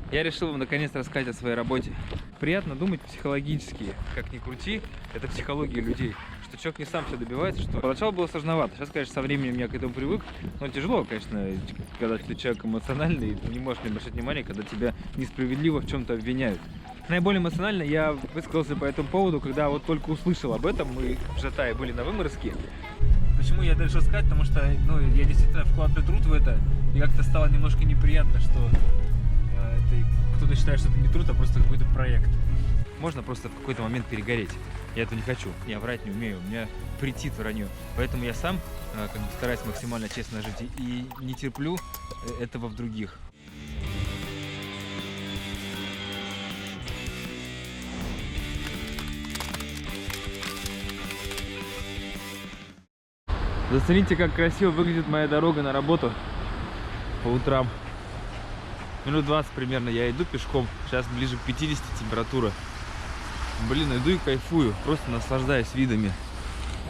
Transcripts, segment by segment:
Я решил вам наконец рассказать о своей работе. Приятно думать психологически, как ни крути, это психология людей, что человек не сам все добивается, что поначалу было сложновато, сейчас, конечно, со временем я к этому привык, но тяжело, конечно, когда ты человек эмоциональный, ты не можешь не обращать внимания, когда тебя несправедливо в чем-то обвиняют. Наиболее эмоционально я высказался по этому поводу, когда вот только услышал об этом, мы в Жатае были на выморозке. Почему я решил сказать? Потому что я действительно вкладываю труд в это, и как-то стало немножко неприятно, что кто-то считает, что это не труд, а просто какой-то проект. Можно просто в какой-то момент перегореть. Я этого не хочу. Я врать не умею, у меня претит вранье. Поэтому я сам стараюсь максимально честно жить и не терплю этого в других. Зацените, как красиво выглядит моя дорога на работу по утрам. Минут 20 примерно я иду пешком. Сейчас ближе к 50 температура. Блин, иду и кайфую. Просто наслаждаюсь видами.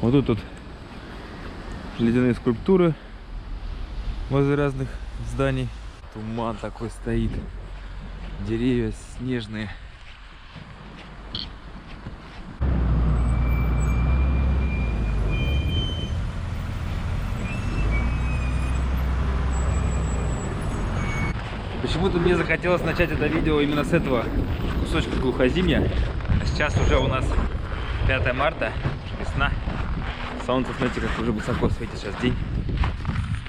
Вот тут ледяные скульптуры возле разных зданий. Туман такой стоит. Деревья снежные. Почему-то мне захотелось начать это видео именно с этого кусочка глухозимья. Сейчас уже у нас 5 марта, весна. Солнце, смотрите, как уже высоко светит сейчас день.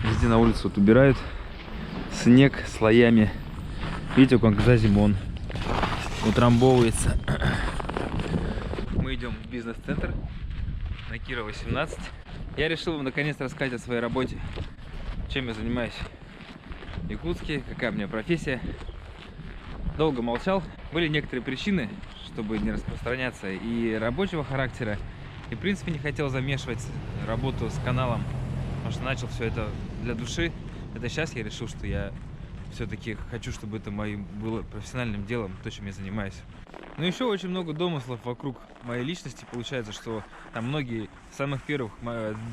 Везде на улице вот убирают снег слоями. Видите, как за зиму он утрамбовывается. Мы идем в бизнес-центр на Кирова 18. Я решил вам наконец рассказать о своей работе, чем я занимаюсь в Якутске, какая у меня профессия. Долго молчал. Были некоторые причины, чтобы не распространяться, и рабочего характера, и в принципе не хотел замешивать работу с каналом, потому что начал все это для души. Это сейчас я решил, что я все-таки хочу, чтобы это моим было профессиональным делом, то, чем я занимаюсь. Но еще очень много домыслов вокруг моей личности. Получается, что там многие с самых первых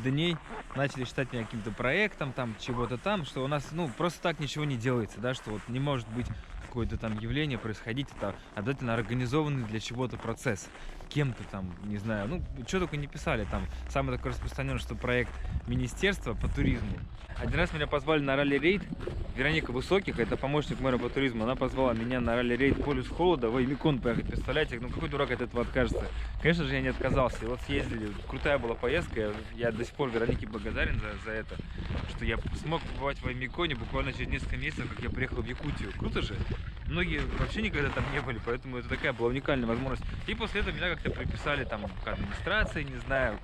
дней начали считать меня каким-то проектом, там чего-то там, что у нас просто так ничего не делается, да, что вот не может быть какое-то там явление происходить, это обязательно организованный для чего-то процесс, кем-то там, не знаю, что только не писали там. Самый такой распространенный, что проект министерства по туризму. Один раз меня позвали на ралли-рейд. Вероника Высоких, это помощник мэра по туризму, она позвала меня на ралли-рейд «Полюс холода» в Аймикон поехать. Представляете, какой дурак от этого откажется? Конечно же, я не отказался. И вот съездили, крутая была поездка. Я до сих пор Веронике благодарен за это, что я смог побывать в Аймиконе буквально через несколько месяцев, как я приехал в Якутию. Круто же? Многие вообще никогда там не были, поэтому это такая была уникальная возможность. И после этого меня как-то приписали там к администрации, не знаю,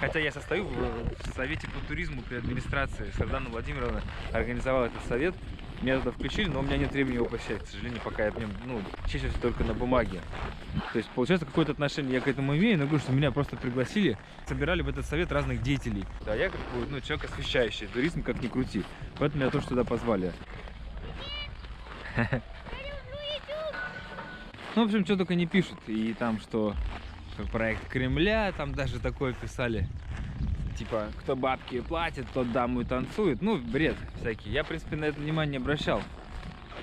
хотя я состою в совете по туризму при администрации. Сардана Владимировна организовала этот совет. Меня туда включили, но у меня нет времени его посещать, к сожалению, пока я чаще всего только на бумаге. То есть, получается, какое-то отношение я к этому имею, но говорю, что меня просто пригласили, собирали в этот совет разных деятелей. Да, я как бы, человек, освещающий туризм, как ни крути. Поэтому меня тоже туда позвали. В общем, что только не пишут. И там, что проект Кремля, там даже такое писали. Типа, кто бабки платит, тот даму и танцует. Бред всякий. Я, в принципе, на это внимание не обращал.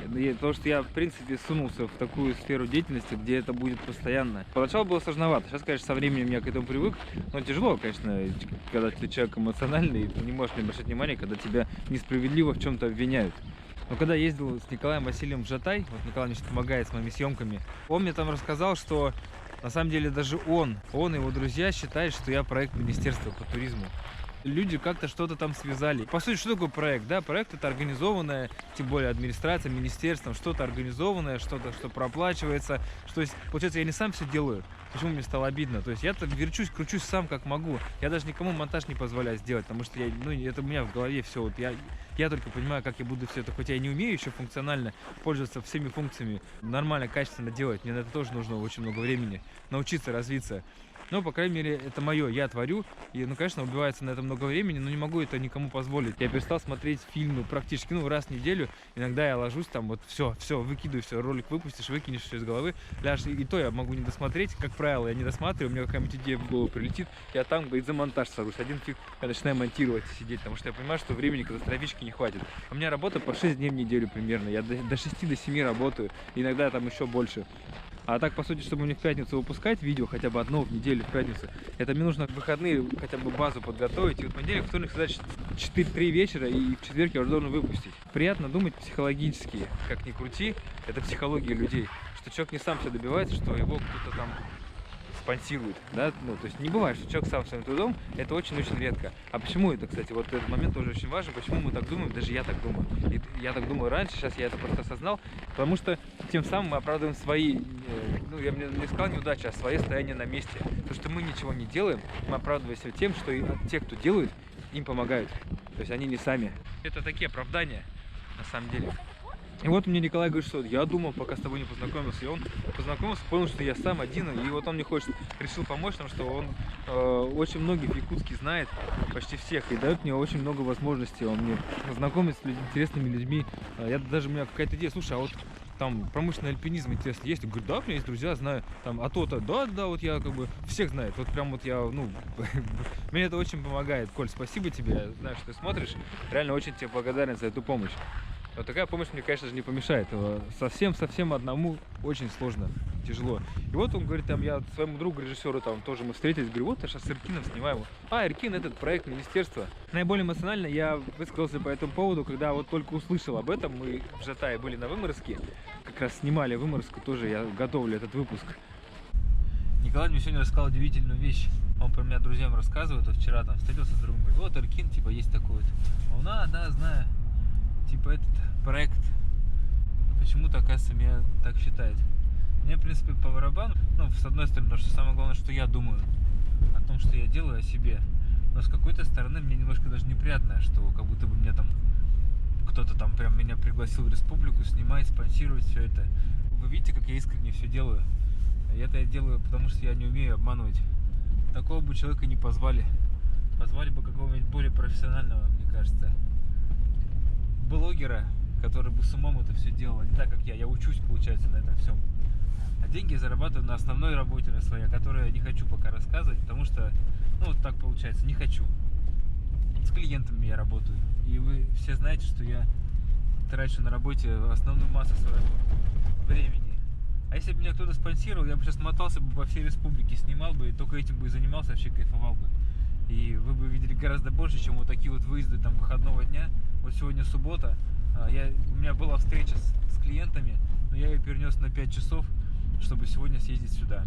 Потому что я, в принципе, сунулся в такую сферу деятельности, где это будет постоянно. Поначалу было сложновато. Сейчас, конечно, со временем я к этому привык. Но тяжело, конечно, когда ты человек эмоциональный, и ты не можешь не обращать внимания, когда тебя несправедливо в чем-то обвиняют. Но когда ездил с Николаем Васильевым в Жатай, вот Николай мне помогает с моими съемками, он мне там рассказал, что на самом деле даже он и его друзья считают, что я проект министерства по туризму. Люди как-то что-то там связали. По сути, что такое проект? Да, проект — это организованное, тем более администрация, министерством, что-то организованное, что-то, что проплачивается. То есть, получается, я не сам все делаю. Почему мне стало обидно? То есть я-то верчусь, кручусь сам как могу. Я даже никому монтаж не позволяю сделать, потому что это у меня в голове все. Вот я только понимаю, как я буду все это, хоть я и не умею еще функционально пользоваться всеми функциями, нормально, качественно делать. Мне на это тоже нужно очень много времени. Научиться, развиться. Но, по крайней мере, это мое, я творю. И, ну, конечно, убивается на это много времени, но не могу это никому позволить. Я перестал смотреть фильмы практически, ну, раз в неделю. Иногда я ложусь там, вот все, выкидываю, все, ролик выпустишь, выкинешь все из головы. Ляжешь, и то я могу не досмотреть. Как правило, я не досматриваю, у меня какая-нибудь идея в голову прилетит. Я там, говорит, за монтаж сажусь. Один фиг, я начинаю монтировать и сидеть, потому что я понимаю, что времени катастрофически не хватит. У меня работа по 6 дней в неделю примерно. Я до 6 до 7 работаю, иногда там еще больше. А так, по сути, чтобы мне в пятницу выпускать видео, хотя бы одно в неделю в пятницу, это мне нужно в выходные хотя бы базу подготовить. И вот понедельник, вторник, всегда 4-3 вечера, и в четверг я уже должен выпустить. Приятно думать психологически, как ни крути, это психология людей. Что человек не сам себя добивается, что его кто-то там спонсирует, да, ну, то есть не бывает, что человек сам своим трудом, это очень-очень редко. А почему это, кстати, вот этот момент тоже очень важен, почему мы так думаем, даже я так думаю. И я так думаю раньше, сейчас я это просто осознал, потому что тем самым мы оправдываем свои, ну, я не сказал неудачи, а свои стояния на месте. То, что мы ничего не делаем, мы оправдываемся тем, что и те, кто делают, им помогают. То есть они не сами. Это такие оправдания, на самом деле. И вот мне Николай говорит, что я думал, пока с тобой не познакомился, и он познакомился, понял, что я сам один, и вот он мне хочет, решил помочь, потому что он очень многих в Якутске знает, почти всех, и дает мне очень много возможностей, он мне знакомит с интересными людьми. У меня какая-то идея, слушай, а вот там промышленный альпинизм интересно есть? Я говорю, да, у меня есть друзья, знаю, там, а то-то, да, вот я как бы всех знает, вот прям вот я, ну, мне это очень помогает. Коль, спасибо тебе, я знаю, что ты смотришь, реально очень тебе благодарен за эту помощь. Вот такая помощь мне, конечно же, не помешает. Совсем одному очень сложно, тяжело. И вот он говорит, там, я своему другу, режиссеру, там, тоже мы встретились, говорю, вот я сейчас с Эркином снимаю. Эркин, этот проект министерства. Наиболее эмоционально я высказался по этому поводу, когда вот только услышал об этом. Мы в Жатае были на Выморозке, как раз снимали Выморозку, тоже я готовлю этот выпуск. Николай мне сегодня рассказал удивительную вещь. Он про меня друзьям рассказывает, а вчера там встретился с другом, говорит, вот Эркин, типа, есть такой вот. Он, да, знаю. Типа этот проект почему-то, оказывается, меня так считает. Мне, в принципе, по барабану, ну, с одной стороны, потому что самое главное, что я думаю о том, что я делаю, о себе. Но с какой-то стороны мне немножко даже неприятно, что как будто бы меня там кто-то там прям меня пригласил в республику снимать, спонсировать все это. Вы видите, как я искренне все делаю. И это я делаю, потому что я не умею обманывать. Такого бы человека не позвали. Позвали бы какого-нибудь более профессионального, мне кажется, блогера, который бы с умом это все делал, не так как я учусь, получается, на этом всем. А деньги я зарабатываю на основной работе на своей, о которой я не хочу пока рассказывать, потому что, ну, вот так получается, не хочу. С клиентами я работаю, и вы все знаете, что я трачу на работе основную массу своего времени. А если бы меня кто-то спонсировал, я бы сейчас мотался бы по всей республике, снимал бы, и только этим бы и занимался, вообще кайфовал бы. И вы бы видели гораздо больше, чем вот такие вот выезды там выходного дня. Вот сегодня суббота, у меня была встреча с клиентами, но я ее перенес на 5 часов, чтобы сегодня съездить сюда.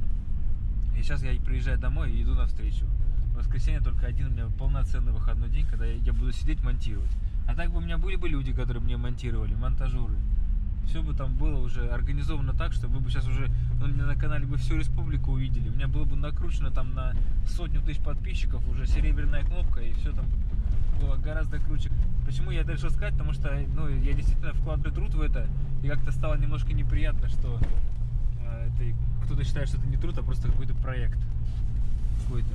И сейчас я приезжаю домой и иду на встречу. В воскресенье только один у меня полноценный выходной день, когда я буду сидеть монтировать. А так бы у меня были бы люди, которые мне монтировали, монтажеры. Все бы там было уже организовано так, что вы бы сейчас уже у меня на канале бы всю республику увидели. У меня было бы накручено там на 100 000 подписчиков, уже серебряная кнопка, и все там было гораздо круче. Почему я это решил сказать? Потому что, ну, я действительно вкладываю труд в это, и как-то стало немножко неприятно, что кто-то считает, что это не труд, а просто какой-то проект какой-то.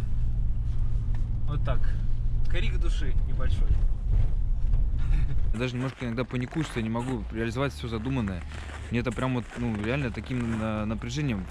Вот так. Крик души небольшой. Я даже немножко иногда паникую, что я не могу реализовать все задуманное. Мне это прям вот, ну, реально таким напряжением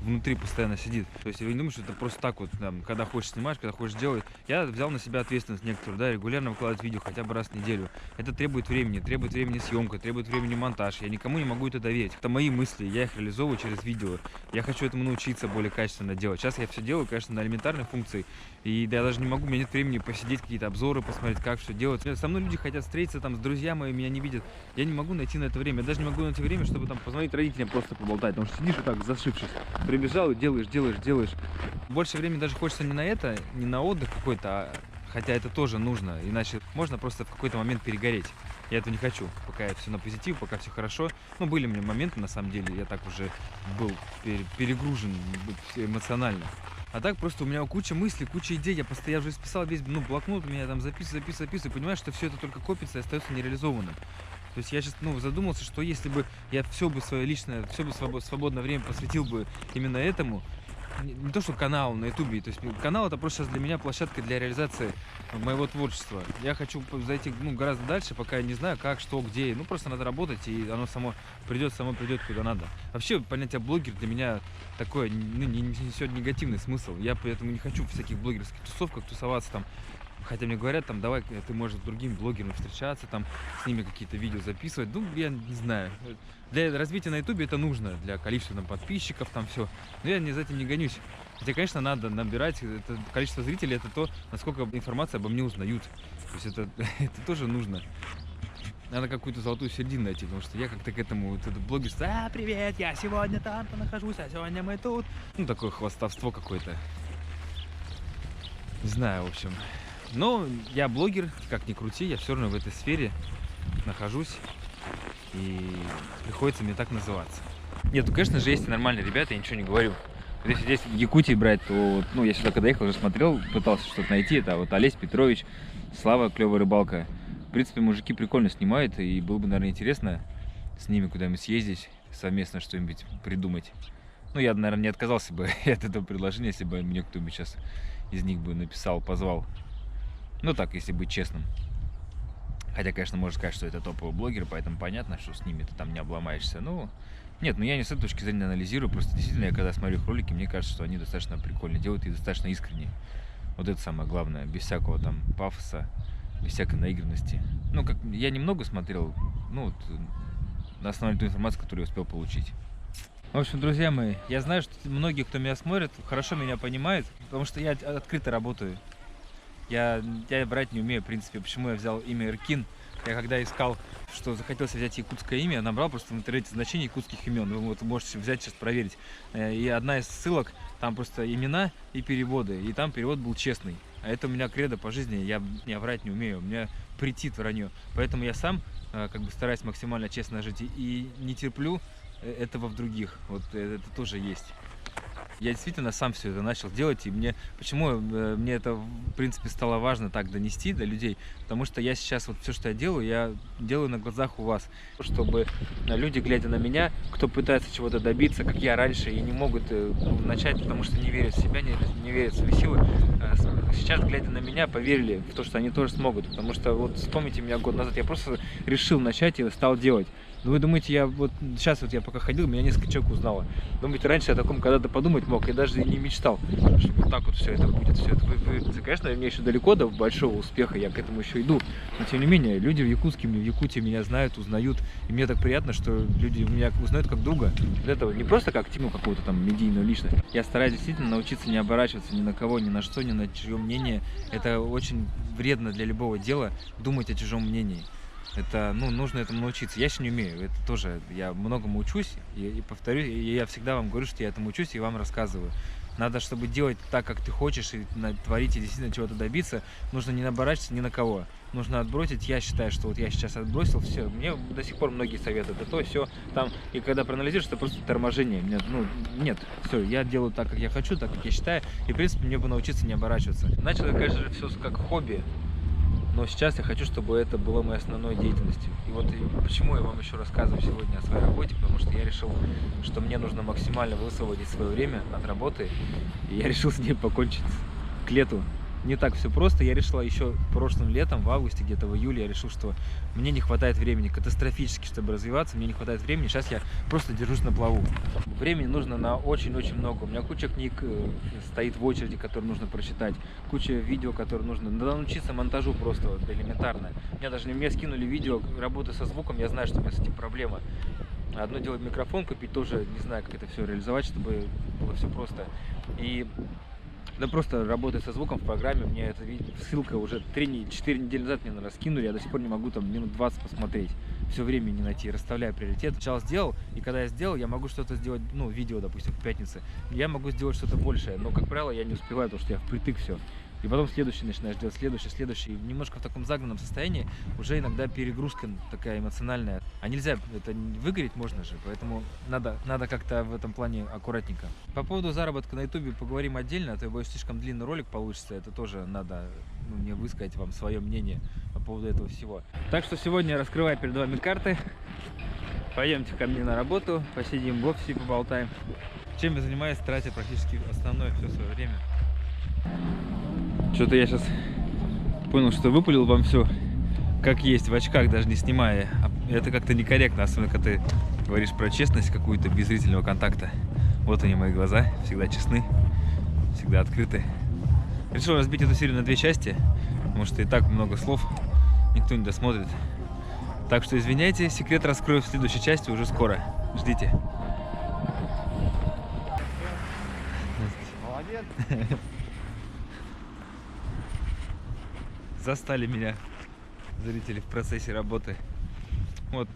внутри постоянно сидит. То есть я не думаю, что это просто так вот, там, когда хочешь снимать, когда хочешь делать. Я взял на себя ответственность некоторую, да, регулярно выкладывать видео хотя бы раз в неделю. Это требует времени съемка, требует времени монтаж. Я никому не могу это доверить. Это мои мысли, я их реализовываю через видео. Я хочу этому научиться более качественно делать. Сейчас я все делаю, конечно, на элементарной функции. И я даже не могу, у меня нет времени посидеть, какие-то обзоры посмотреть, как все делать. Со мной люди хотят встретиться там с друзьями, мои меня не видят. Я не могу найти на это время. Я даже не могу найти время, чтобы там позвонить родителям, просто поболтать. Потому что сидишь вот так, зашившись. Прибежал и делаешь. Больше времени даже хочется не на это, не на отдых какой-то, хотя это тоже нужно. Иначе можно просто в какой-то момент перегореть. Я этого не хочу. Пока я все на позитив, пока все хорошо. Ну, были у меня моменты, на самом деле, я так уже был перегружен эмоционально. А так просто у меня куча мыслей, куча идей. Я уже списал весь, блокнот, у меня там записываю, и понимаю, что все это только копится и остается нереализованным. То есть я сейчас, задумался, что если бы я все бы свое личное, все бы свободное время посвятил бы именно этому, не то что канал на ютубе, то есть канал это просто сейчас для меня площадка для реализации моего творчества. Я хочу зайти гораздо дальше, пока я не знаю как, что, где. Ну просто надо работать, и оно само придет куда надо. Вообще понятие блогер для меня такое, не несет негативный смысл. Я поэтому не хочу в всяких блогерских тусовках тусоваться там. Хотя мне говорят, там, давай, ты можешь с другими блогерами встречаться, там, с ними какие-то видео записывать. Ну, я не знаю. Для развития на ютубе это нужно, для количества там, подписчиков, там все. Но я за этим не гонюсь. Хотя, конечно, надо набирать это количество зрителей, это то, насколько информация обо мне узнают. То есть это тоже нужно. Надо какую-то золотую середину найти, потому что я как-то к этому вот, это блогерство, привет, я сегодня там-то нахожусь, а сегодня мы тут. Ну, такое хвастовство какое-то. Не знаю, в общем. Но я блогер, как ни крути, я все равно в этой сфере нахожусь, и приходится мне так называться. Нет, ну, конечно же, есть и нормальные ребята, я ничего не говорю. Вот если здесь в Якутии брать, то, ну, я сюда когда ехал, уже смотрел, пытался что-то найти, это вот Олесь Петрович, Слава, клевая рыбалка. В принципе, мужики прикольно снимают, и было бы, наверное, интересно с ними куда-нибудь съездить, совместно что-нибудь придумать. Ну, я, наверное, не отказался бы от этого предложения, если бы мне кто-нибудь сейчас из них бы написал, позвал. Ну так, если быть честным. Хотя, конечно, можно сказать, что это топовый блогер, поэтому понятно, что с ними ты там не обломаешься. Ну, нет, я не с этой точки зрения анализирую. Просто действительно, я когда смотрю их ролики, мне кажется, что они достаточно прикольно делают и достаточно искренне. Вот это самое главное, без всякого там пафоса, без всякой наигранности. Ну, как я немного смотрел, ну, вот, на основе той информации, которую я успел получить. В общем, друзья мои, я знаю, что многие, кто меня смотрит, хорошо меня понимают, потому что я открыто работаю. Я врать не умею, в принципе. Почему я взял имя Эркин? Я когда искал, что захотелось взять якутское имя, я набрал просто в интернете значение якутских имен. Вы вот можете взять сейчас проверить. И одна из ссылок, там просто имена и переводы. И там перевод был честный. А это у меня кредо по жизни, я врать не умею, у меня претит вранье. Поэтому я сам как бы стараюсь максимально честно жить и не терплю этого в других. Вот это тоже есть. Я действительно сам все это начал делать, и почему мне это, в принципе, стало важно так донести до людей, потому что я сейчас вот все, что я делаю на глазах у вас, чтобы люди, глядя на меня, кто пытается чего-то добиться, как я раньше, и не могут начать, потому что не верят в себя, не верят в свои силы, сейчас, глядя на меня, поверили в то, что они тоже смогут, потому что вот вспомните меня год назад, я просто решил начать и стал делать. Но вы думаете, я вот сейчас вот я пока ходил, меня несколько человек узнало. Думаете, раньше я о таком когда-то подумать мог, я даже не мечтал, что вот так вот все это будет, все это. Конечно, мне еще далеко до большого успеха, я к этому еще иду. Но тем не менее, люди в Якутии меня знают, узнают. И мне так приятно, что люди меня узнают как друга. Вот этого не просто как какую-то там медийную личность. Я стараюсь действительно научиться не оборачиваться ни на кого, ни на что, ни на чье мнение. Это очень вредно для любого дела, думать о чужом мнении. Это, нужно этому научиться. Я еще не умею. Это тоже, я многому учусь. И повторю, и я всегда вам говорю, что я этому учусь и вам рассказываю. Надо, чтобы делать так, как ты хочешь, и творить, и действительно чего-то добиться, нужно не оборачиваться ни на кого. Нужно отбросить. Я считаю, что вот я сейчас отбросил все. Мне до сих пор многие советуют. Это то, все. Там, и когда проанализируешь, это просто торможение. Нет. Все, я делаю так, как я хочу, так, как я считаю. И, в принципе, мне бы научиться не оборачиваться. Начал я, конечно же, все как хобби. Но сейчас я хочу, чтобы это было моей основной деятельностью. И вот почему я вам еще рассказываю сегодня о своей работе, потому что я решил, что мне нужно максимально высвободить свое время от работы, и я решил с ней покончить к лету. Не так все просто. Я решила еще прошлым летом, в августе, где-то в июле, я решил, что мне не хватает времени катастрофически, чтобы развиваться, мне не хватает времени. Сейчас я просто держусь на плаву. Времени нужно на очень-очень много. У меня куча книг стоит в очереди, которые нужно прочитать, куча видео, которые нужно. Надо научиться монтажу просто вот, элементарно. Мне скинули видео работы со звуком, я знаю, что у меня с этим проблема. Одно дело микрофон купить, тоже не знаю, как это все реализовать, чтобы было все просто. Да просто работать со звуком в программе, мне эта ссылка уже 3-4 недели назад мне раскинули, я до сих пор не могу там минут 20 посмотреть, все время не найти, расставляю приоритет. Сначала сделал, и когда я сделал, я могу что-то сделать, видео, допустим, в пятницу, я могу сделать что-то большее, но, как правило, я не успеваю, потому что я впритык все. И потом следующий начинаешь делать, следующий. И немножко в таком загнанном состоянии уже иногда перегрузка такая эмоциональная. А нельзя, это выгореть можно же, поэтому надо как-то в этом плане аккуратненько. По поводу заработка на ютубе поговорим отдельно, а то боюсь, слишком длинный ролик получится. Это тоже надо мне высказать вам свое мнение по поводу этого всего. Так что сегодня я раскрываю перед вами карты. Пойдемте ко мне на работу, посидим в офисе, поболтаем. чем я занимаюсь, тратя практически основное все свое время. Что-то я сейчас понял, что выпалил вам все как есть, в очках, даже не снимая. Это как-то некорректно, особенно когда ты говоришь про честность какую-то без зрительного контакта. Вот они, мои глаза, всегда честны, всегда открыты. Решил разбить эту серию на 2 части, потому что и так много слов, никто не досмотрит. Так что извиняйте, секрет раскрою в следующей части уже скоро. Ждите. Молодец. Застали меня зрители в процессе работы. Вот